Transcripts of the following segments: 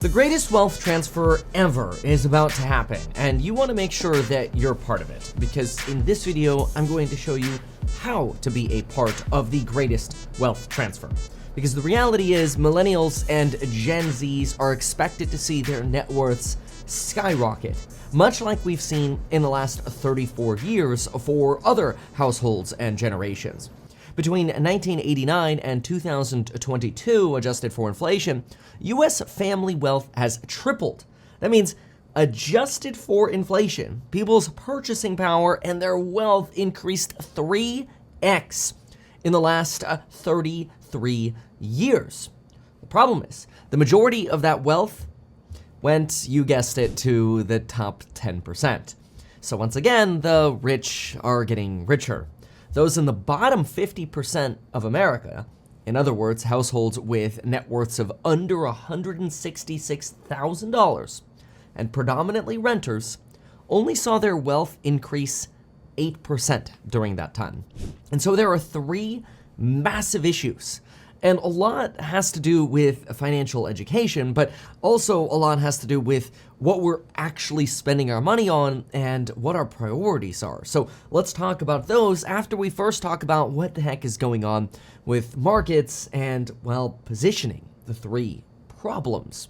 The greatest wealth transfer ever is about to happen, and you want to make sure that you're part of it, because in this video, I'm going to show you how to be a part of the greatest wealth transfer. Because the reality is, millennials and Gen Zs are expected to see their net worths skyrocket, much like we've seen in the last 34 years for other households and generations. Between 1989 and 2022, adjusted for inflation, U.S. family wealth has tripled. That means, adjusted for inflation, people's purchasing power and their wealth increased 3x in the last 33 years. The problem is, the majority of that wealth went, you guessed it, to the top 10%. So once again, the rich are getting richer. Those in the bottom 50% of America, in other words, households with net worths of under $166,000 and predominantly renters, only saw their wealth increase 8% during that time. And so there are three massive issues. And a lot has to do with financial education, but also a lot has to do with what we're actually spending our money on and what our priorities are. So let's talk about those after we first talk about what the heck is going on with markets and, well, positioning, the three problems.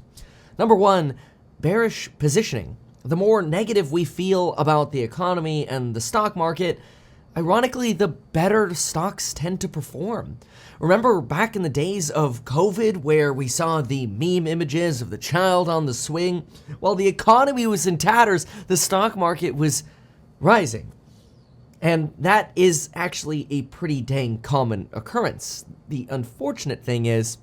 Number one, bearish positioning. The more negative we feel about the economy and the stock market, ironically, the better stocks tend to perform. Remember back in the days of COVID where we saw the meme images of the child on the swing? While the economy was in tatters, the stock market was rising. And that is actually a pretty dang common occurrence. The unfortunate thing is,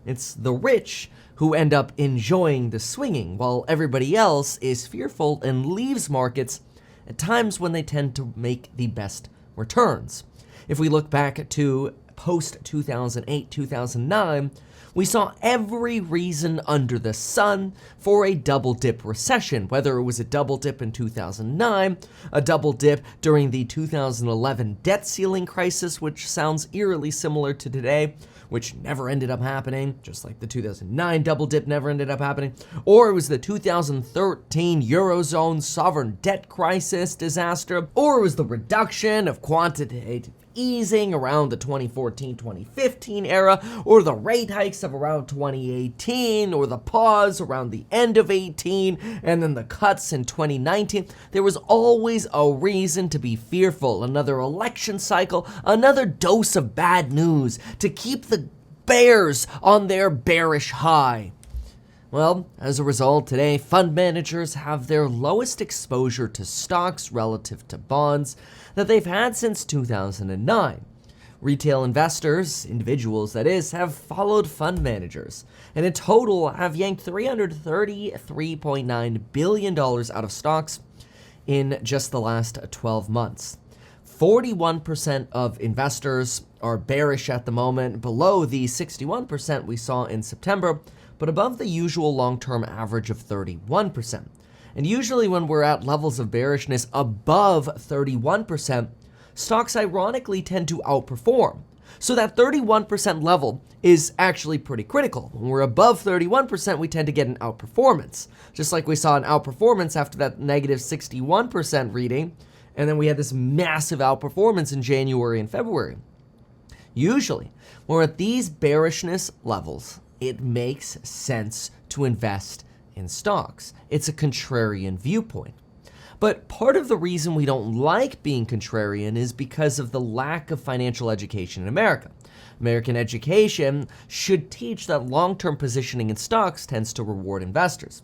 it's the rich who end up enjoying the swinging, while everybody else is fearful and leaves markets at times when they tend to make the best returns. If we look back to post-2008, 2009, we saw every reason under the sun for a double dip recession, whether it was a double dip in 2009, a double dip during the 2011 debt ceiling crisis, which sounds eerily similar to today, which never ended up happening, just like the 2009 double dip never ended up happening, or it was the 2013 Eurozone sovereign debt crisis disaster, or it was the reduction of quantitative easing around the 2014-2015 era, or the rate hikes of around 2018, or the pause around the end of 18, and then the cuts in 2019. There was always a reason to be fearful. Another election cycle, another dose of bad news to keep the bears on their bearish high. Well, as a result, today, fund managers have their lowest exposure to stocks relative to bonds that they've had since 2009. Retail investors, individuals that is, have followed fund managers, and in total have yanked $333.9 billion out of stocks in just the last 12 months. 41% of investors are bearish at the moment, below the 61% we saw in September, but above the usual long-term average of 31%. And usually when we're at levels of bearishness above 31%, stocks ironically tend to outperform. So that 31% level is actually pretty critical. When we're above 31%, we tend to get an outperformance. Just like we saw an outperformance after that negative 61% reading, and then we had this massive outperformance in January and February. Usually, when we're at these bearishness levels, it makes sense to invest in stocks. It's a contrarian viewpoint. But part of the reason we don't like being contrarian is because of the lack of financial education in America. American education should teach that long-term positioning in stocks tends to reward investors.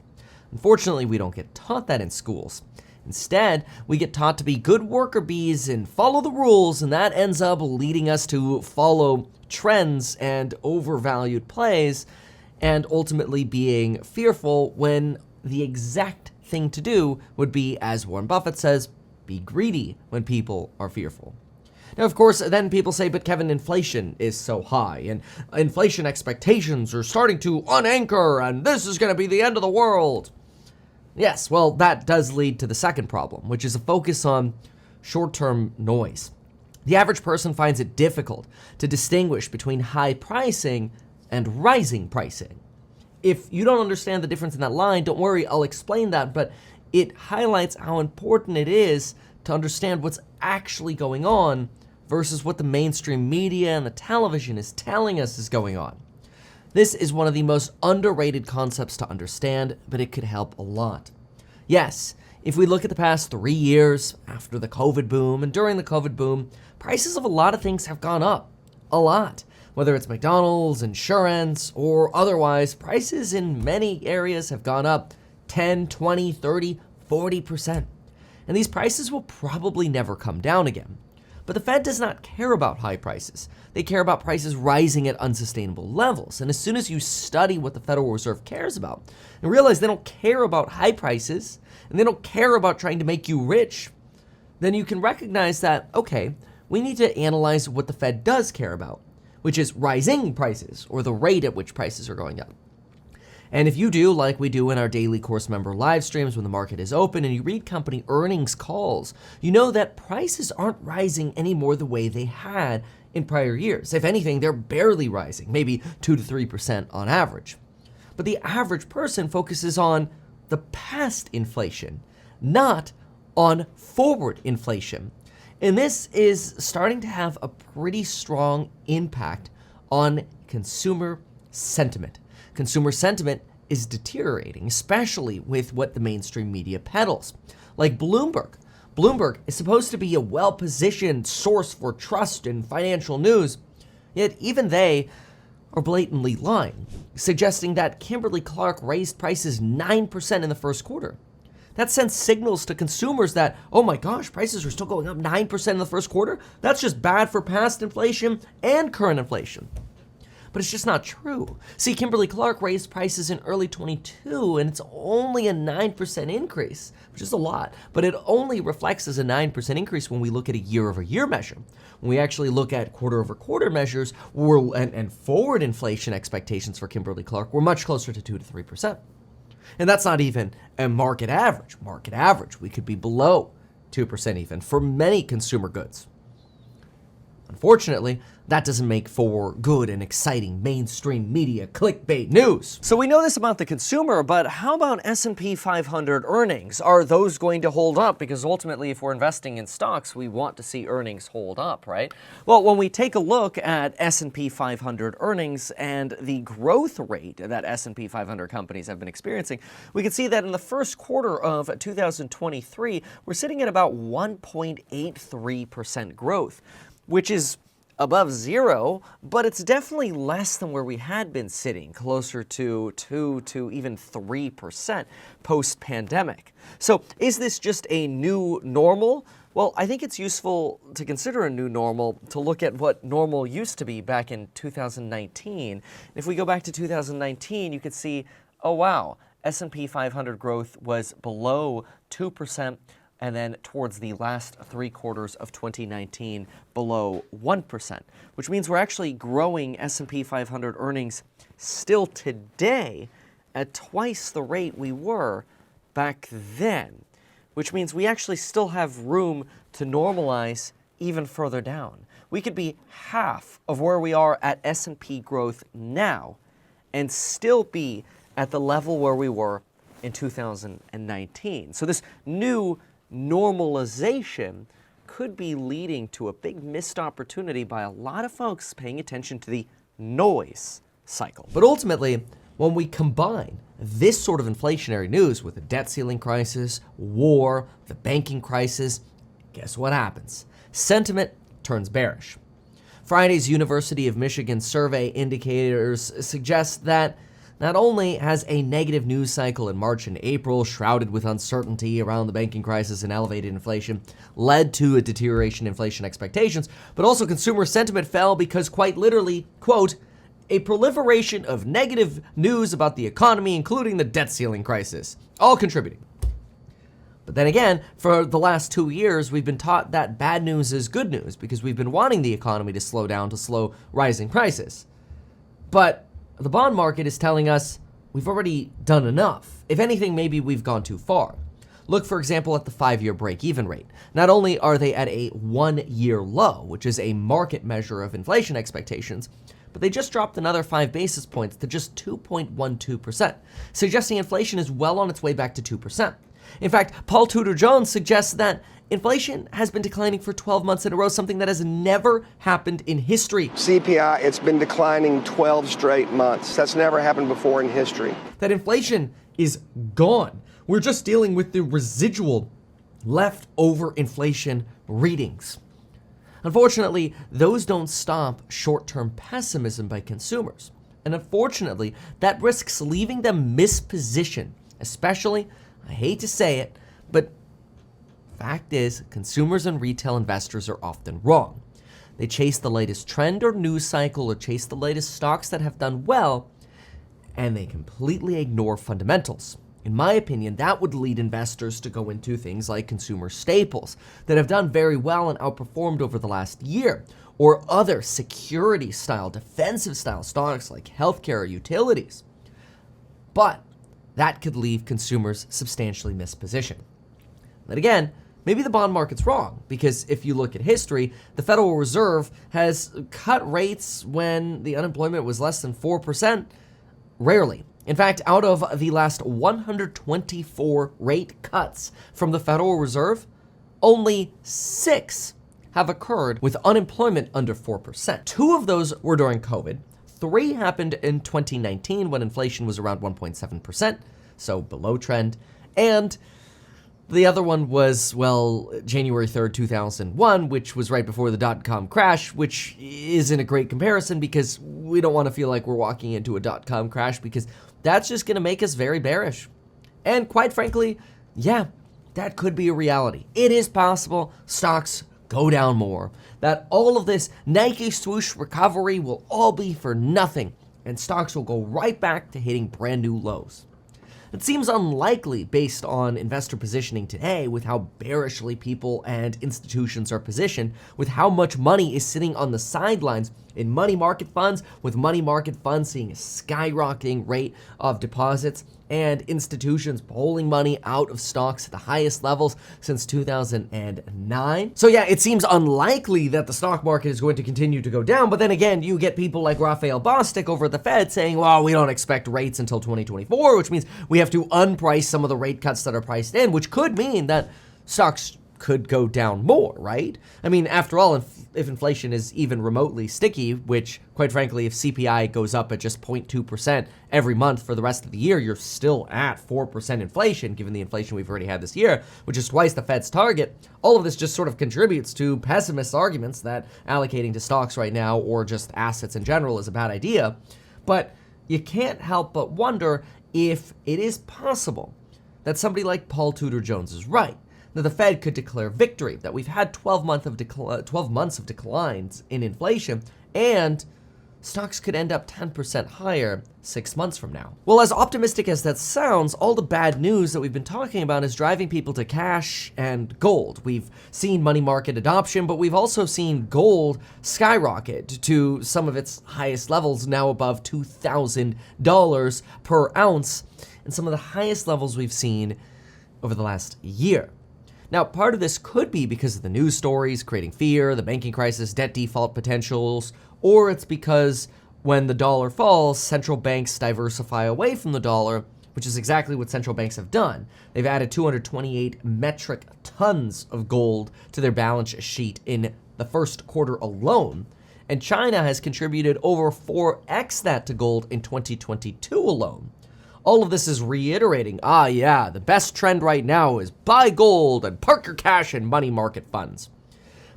Unfortunately, we don't get taught that in schools. Instead, we get taught to be good worker bees and follow the rules, and that ends up leading us to follow trends and overvalued plays, and ultimately being fearful when the exact thing to do would be, as Warren Buffett says, be greedy when people are fearful. Now, of course, then people say, but Kevin, inflation is so high, and inflation expectations are starting to unanchor, and this is going to be the end of the world. Yes, well, that does lead to the second problem, which is a focus on short-term noise. The average person finds it difficult to distinguish between high pricing and rising pricing. If you don't understand the difference in that line, don't worry, I'll explain that, but it highlights how important it is to understand what's actually going on versus what the mainstream media and the television is telling us is going on. This is one of the most underrated concepts to understand, but it could help a lot. Yes, if we look at the past 3 years after the COVID boom and during the COVID boom, prices of a lot of things have gone up. A lot. Whether it's McDonald's, insurance, or otherwise, prices in many areas have gone up 10, 20, 30, 40%. And these prices will probably never come down again. But the Fed does not care about high prices. They care about prices rising at unsustainable levels. And as soon as you study what the Federal Reserve cares about and realize they don't care about high prices and they don't care about trying to make you rich, then you can recognize that, okay, we need to analyze what the Fed does care about, which is rising prices or the rate at which prices are going up. And if you do, like we do in our daily course member live streams when the market is open and you read company earnings calls, you know that prices aren't rising anymore the way they had in prior years. If anything, they're barely rising, maybe 2 to 3% on average. But the average person focuses on the past inflation, not on forward inflation. And this is starting to have a pretty strong impact on consumer sentiment. Consumer sentiment is deteriorating, especially with what the mainstream media peddles. Like Bloomberg. Bloomberg is supposed to be a well-positioned source for trust in financial news, yet even they are blatantly lying, suggesting that Kimberly-Clark raised prices 9% in the first quarter. That sends signals to consumers that, oh my gosh, prices are still going up 9% in the first quarter? That's just bad for past inflation and current inflation. But it's just not true. See, Kimberly-Clark raised prices in early 22, and it's only a 9% increase, which is a lot, but it only reflects as a 9% increase when we look at a year-over-year measure. When we actually look at quarter-over-quarter measures and forward inflation expectations for Kimberly-Clark, we're much closer to 2 to 3%. And that's not even a market average. Market average, we could be below 2% even for many consumer goods. Unfortunately, that doesn't make for good and exciting mainstream media clickbait news. So we know this about the consumer, but how about S&P 500 earnings? Are those going to hold up? Because ultimately, if we're investing in stocks, we want to see earnings hold up, right? Well, when we take a look at S&P 500 earnings and the growth rate that S&P 500 companies have been experiencing, we can see that in the first quarter of 2023, we're sitting at about 1.83% growth, which is above zero, but it's definitely less than where we had been sitting, closer to 2 to even 3% post-pandemic. So is this just a new normal? Well, I think it's useful to consider a new normal to look at what normal used to be back in 2019. If we go back to 2019, you could see, oh wow, S&P 500 growth was below 2%, and then towards the last 3 quarters of 2019, below 1%, which means we're actually growing S&P 500 earnings still today at twice the rate we were back then, which means we actually still have room to normalize even further down. We could be half of where we are at S&P growth now and still be at the level where we were in 2019. So this new normalization could be leading to a big missed opportunity by a lot of folks paying attention to the noise cycle. But ultimately, when we combine this sort of inflationary news with the debt ceiling crisis, war, the banking crisis, guess what happens? Sentiment turns bearish. Friday's University of Michigan survey indicators suggest that not only has a negative news cycle in March and April, shrouded with uncertainty around the banking crisis and elevated inflation, led to a deterioration in inflation expectations, but also consumer sentiment fell because quite literally, quote, a proliferation of negative news about the economy, including the debt ceiling crisis, all contributing. But then again, for the last 2 years, we've been taught that bad news is good news because we've been wanting the economy to slow down to slow rising prices. But the bond market is telling us we've already done enough. If anything, maybe we've gone too far. Look, for example, at the 5-year break-even rate. Not only are they at a 1-year low, which is a market measure of inflation expectations, but they just dropped another 5 basis points to just 2.12%, suggesting inflation is well on its way back to 2%. In fact, Paul Tudor Jones suggests that inflation has been declining for 12 months in a row, something that has never happened in history. CPI, it's been declining 12 straight months. That's never happened before in history. That inflation is gone. We're just dealing with the residual leftover inflation readings. Unfortunately, those don't stop short-term pessimism by consumers. And unfortunately, that risks leaving them mispositioned, especially, I hate to say it, but fact is, consumers and retail investors are often wrong. They chase the latest trend or news cycle or chase the latest stocks that have done well, and they completely ignore fundamentals. In my opinion, that would lead investors to go into things like consumer staples that have done very well and outperformed over the last year, or other security-style, defensive-style stocks like healthcare or utilities. But that could leave consumers substantially mispositioned. Then again, maybe the bond market's wrong, because if you look at history, the Federal Reserve has cut rates when the unemployment was less than 4%. Rarely. In fact, out of the last 124 rate cuts from the Federal Reserve, only 6 have occurred with unemployment under 4%. 2 of those were during COVID. 3 happened in 2019 when inflation was around 1.7%, so below trend. And the other one was, well, January 3rd, 2001, which was right before the dot-com crash, which isn't a great comparison because we don't want to feel like we're walking into a dot-com crash because that's just going to make us very bearish. And quite frankly, yeah, that could be a reality. It is possible stocks go down more, that all of this Nike swoosh recovery will all be for nothing, and stocks will go right back to hitting brand new lows. It seems unlikely based on investor positioning today with how bearishly people and institutions are positioned, with how much money is sitting on the sidelines in money market funds, with money market funds seeing a skyrocketing rate of deposits and institutions pulling money out of stocks at the highest levels since 2009. So yeah, it seems unlikely that the stock market is going to continue to go down, but then again, you get people like Raphael Bostic over at the Fed saying, well, we don't expect rates until 2024, which means we have to unprice some of the rate cuts that are priced in, which could mean that stocks could go down more, right? I mean, after all, if inflation is even remotely sticky, which, quite frankly, if CPI goes up at just 0.2% every month for the rest of the year, you're still at 4% inflation, given the inflation we've already had this year, which is twice the Fed's target. All of this just sort of contributes to pessimist arguments that allocating to stocks right now, or just assets in general, is a bad idea. But you can't help but wonder if it is possible that somebody like Paul Tudor Jones is right, that the Fed could declare victory, that we've had 12 months of declines in inflation, and stocks could end up 10% higher 6 months from now. Well, as optimistic as that sounds, all the bad news that we've been talking about is driving people to cash and gold. We've seen money market adoption, but we've also seen gold skyrocket to some of its highest levels, now above $2,000 per ounce, and some of the highest levels we've seen over the last year. Now, part of this could be because of the news stories creating fear, the banking crisis, debt default potentials, or it's because when the dollar falls, central banks diversify away from the dollar, which is exactly what central banks have done. They've added 228 metric tons of gold to their balance sheet in the first quarter alone, and China has contributed over 4x that to gold in 2022 alone. All of this is reiterating, the best trend right now is buy gold and park your cash in money market funds.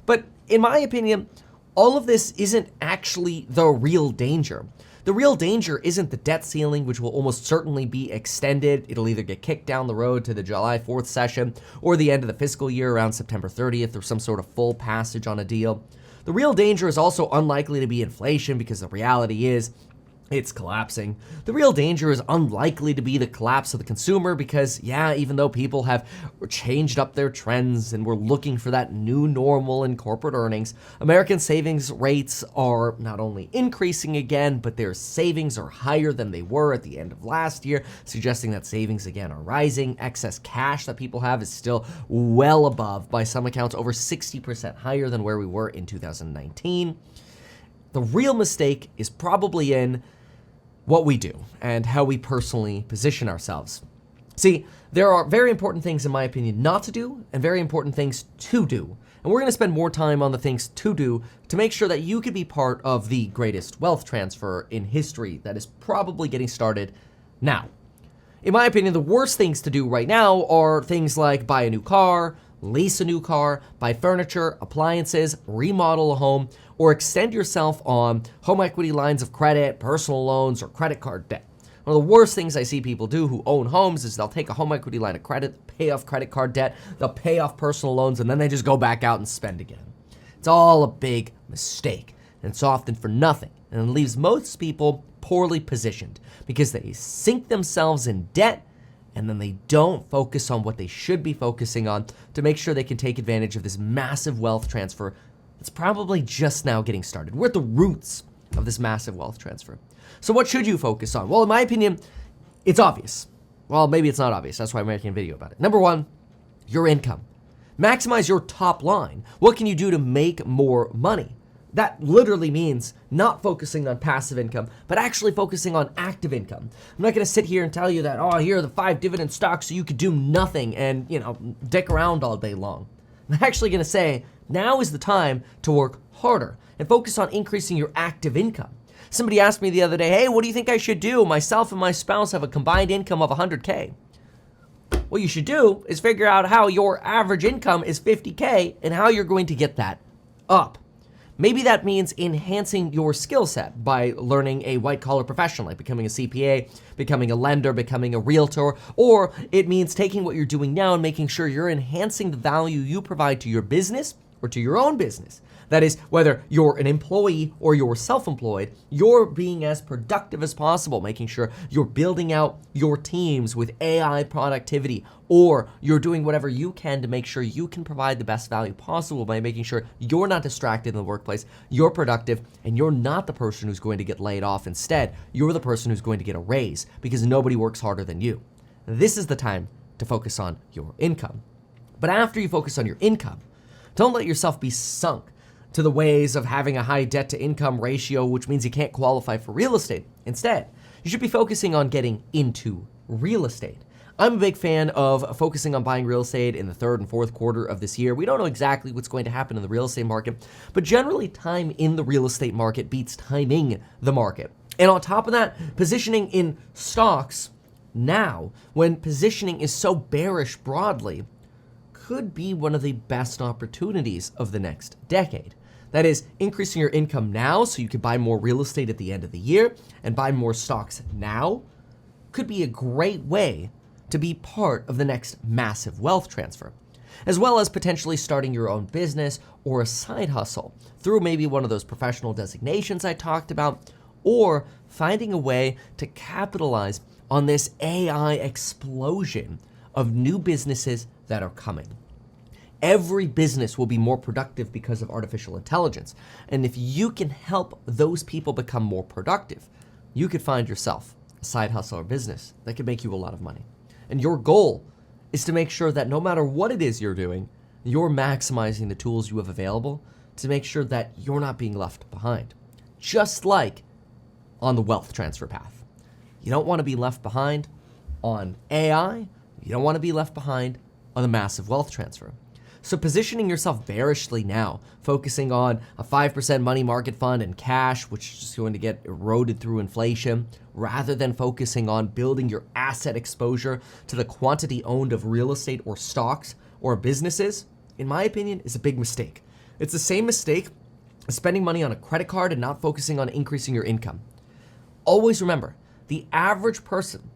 But in my opinion, all of this isn't actually the real danger. The real danger isn't the debt ceiling, which will almost certainly be extended. It'll either get kicked down the road to the July 4th session or the end of the fiscal year around September 30th or some sort of full passage on a deal. The real danger is also unlikely to be inflation because the reality is it's collapsing. The real danger is unlikely to be the collapse of the consumer because, even though people have changed up their trends and we're looking for that new normal in corporate earnings, American savings rates are not only increasing again, but their savings are higher than they were at the end of last year, suggesting that savings again are rising. Excess cash that people have is still well above, by some accounts, over 60% higher than where we were in 2019. The real mistake is probably in what we do and how we personally position ourselves. See, there are very important things, in my opinion, not to do and very important things to do. And we're going to spend more time on the things to do to make sure that you can be part of the greatest wealth transfer in history that is probably getting started now. In my opinion, the worst things to do right now are things like buy a new car, lease a new car, buy furniture, appliances, remodel a home, or extend yourself on home equity lines of credit, personal loans, or credit card debt. One of the worst things I see people do who own homes is they'll take a home equity line of credit, pay off credit card debt, they'll pay off personal loans, and then they just go back out and spend again. It's all a big mistake, and it's often for nothing, and it leaves most people poorly positioned because they sink themselves in debt and then they don't focus on what they should be focusing on to make sure they can take advantage of this massive wealth transfer that's probably just now getting started. We're at the roots of this massive wealth transfer. So what should you focus on? Well, in my opinion, it's obvious. Well, maybe it's not obvious. That's why I'm making a video about it. Number one, your income. Maximize your top line. What can you do to make more money? That literally means not focusing on passive income, but actually focusing on active income. I'm not going to sit here and tell you that, oh, here are the 5 dividend stocks so you could do nothing and, dick around all day long. I'm actually going to say now is the time to work harder and focus on increasing your active income. Somebody asked me the other day, hey, what do you think I should do? Myself and my spouse have a combined income of 100K. What you should do is figure out how your average income is 50K and how you're going to get that up. Maybe that means enhancing your skill set by learning a white-collar profession, like becoming a CPA, becoming a lender, becoming a realtor, or it means taking what you're doing now and making sure you're enhancing the value you provide to your business or to your own business. That is, whether you're an employee or you're self-employed, you're being as productive as possible, making sure you're building out your teams with AI productivity, or you're doing whatever you can to make sure you can provide the best value possible by making sure you're not distracted in the workplace, you're productive, and you're not the person who's going to get laid off. Instead, you're the person who's going to get a raise because nobody works harder than you. This is the time to focus on your income. But after you focus on your income, don't let yourself be sunk to the ways of having a high debt to income ratio, which means you can't qualify for real estate. Instead, you should be focusing on getting into real estate. I'm a big fan of focusing on buying real estate in the third and fourth quarter of this year. We don't know exactly what's going to happen in the real estate market, but generally time in the real estate market beats timing the market. And on top of that, positioning in stocks now, when positioning is so bearish broadly, could be one of the best opportunities of the next decade. That is, increasing your income now so you can buy more real estate at the end of the year and buy more stocks now could be a great way to be part of the next massive wealth transfer, as well as potentially starting your own business or a side hustle through maybe one of those professional designations I talked about, or finding a way to capitalize on this AI explosion of new businesses that are coming. Every business will be more productive because of artificial intelligence. And if you can help those people become more productive, you could find yourself a side hustle or business that could make you a lot of money. And your goal is to make sure that no matter what it is you're doing, you're maximizing the tools you have available to make sure that you're not being left behind. Just like on the wealth transfer path. You don't want to be left behind on AI. You don't want to be left behind on the massive wealth transfer. So positioning yourself bearishly now, focusing on a 5% money market fund and cash, which is just going to get eroded through inflation, rather than focusing on building your asset exposure to the quantity owned of real estate or stocks or businesses, in my opinion, is a big mistake. It's the same mistake as spending money on a credit card and not focusing on increasing your income. Always remember, the average person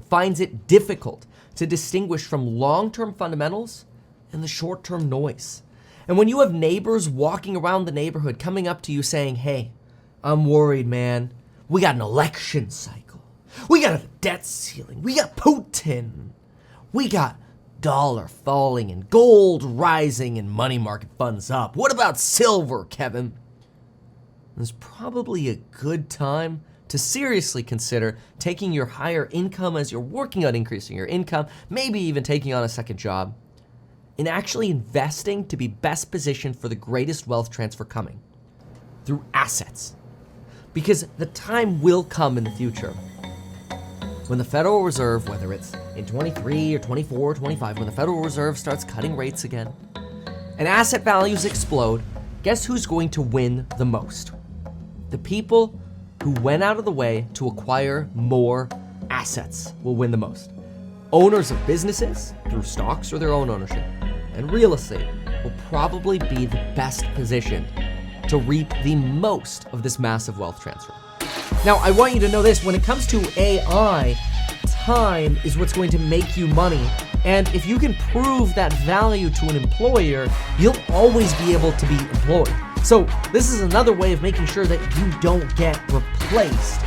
finds it difficult to distinguish from long-term fundamentals and the short-term noise. And when you have neighbors walking around the neighborhood coming up to you saying, hey, I'm worried, man. We got an election cycle. We got a debt ceiling. We got Putin. We got dollar falling and gold rising and money market funds up. What about silver, Kevin? There's probably a good time to seriously consider taking your higher income as you're working on increasing your income, maybe even taking on a second job, and actually investing to be best positioned for the greatest wealth transfer coming. through assets. Because the time will come in the future when the Federal Reserve, whether it's in 23 or 24 or 25, when the Federal Reserve starts cutting rates again and asset values explode, guess who's going to win the most? The people who went out of the way to acquire more assets will win the most. Owners of businesses, through stocks or their own ownership, and real estate will probably be the best positioned to reap the most of this massive wealth transfer. Now, I want you to know this, when it comes to AI, time is what's going to make you money. And if you can prove that value to an employer, you'll always be able to be employed. So this is another way of making sure that you don't get replaced